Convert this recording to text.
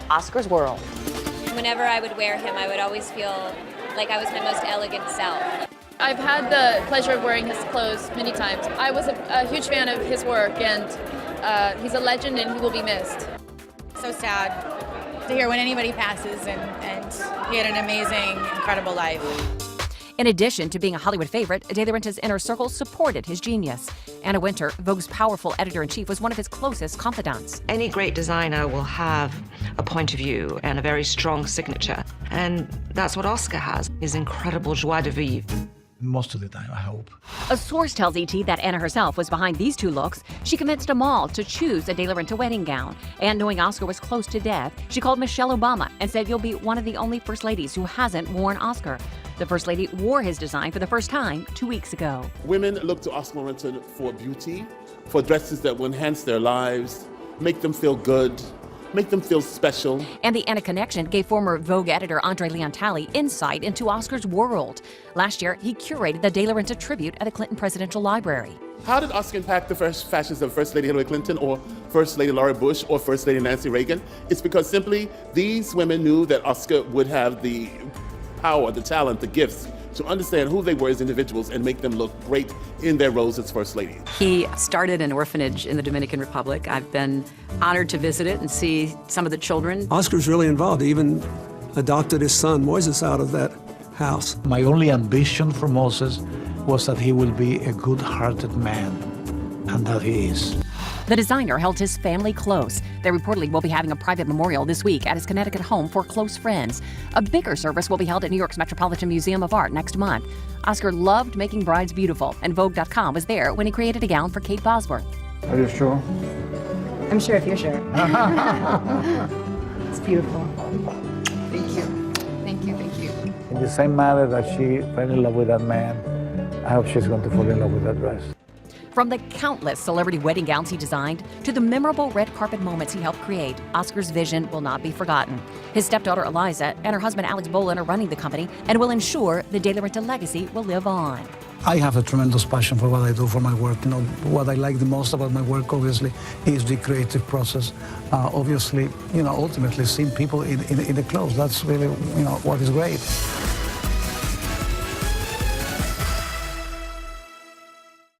Oscar's world. Whenever I would wear him, I would always feel like I was my most elegant self. I've had the pleasure of wearing his clothes many times. I was a huge fan of his work, and he's a legend and he will be missed. So sad to hear when anybody passes, and he had an amazing, incredible life. In addition to being a Hollywood favorite, De La Renta's inner circle supported his genius. Anna Wintour, Vogue's powerful editor-in-chief, was one of his closest confidants. Any great designer will have a point of view and a very strong signature. And that's what Oscar has, his incredible joie de vivre. Most of the time, I hope. A source tells ET that Anna herself was behind these two looks. She convinced them all to choose a De La Renta wedding gown. And knowing Oscar was close to death, she called Michelle Obama and said, "You'll be one of the only first ladies who hasn't worn Oscar." The first lady wore his design for the first time 2 weeks ago. Women look to Oscar Renta for beauty, for dresses that will enhance their lives, make them feel good, make them feel special. And the Anna connection gave former Vogue editor Andre Leontali insight into Oscar's world. Last year, he curated the De La Renta tribute at the Clinton Presidential Library. How did Oscar impact the first fashions of First Lady Hillary Clinton or First Lady Laura Bush or First Lady Nancy Reagan? It's because simply these women knew that Oscar would have the power, the talent, the gifts to understand who they were as individuals and make them look great in their roles as First Lady. He started an orphanage in the Dominican Republic. I've been honored to visit it and see some of the children. Oscar's really involved. He even adopted his son, Moises, out of that house. My only ambition for Moses was that he will be a good-hearted man, and that he is. The designer held his family close. They reportedly will be having a private memorial this week at his Connecticut home for close friends. A bigger service will be held at New York's Metropolitan Museum of Art next month. Oscar loved making brides beautiful, and Vogue.com was there when he created a gown for Kate Bosworth. Are you sure? I'm sure if you're sure. It's beautiful. Thank you. Thank you, thank you. In the same manner that she fell in love with that man, I hope she's going to fall in love with that dress. From the countless celebrity wedding gowns he designed to the memorable red carpet moments he helped create, Oscar's vision will not be forgotten. His stepdaughter Eliza and her husband Alex Bolan are running the company and will ensure the De La Renta legacy will live on. I have a tremendous passion for what I do for my work. You know, what I like the most about my work, obviously, is the creative process. Obviously, ultimately seeing people in the clothes. That's really, what is great.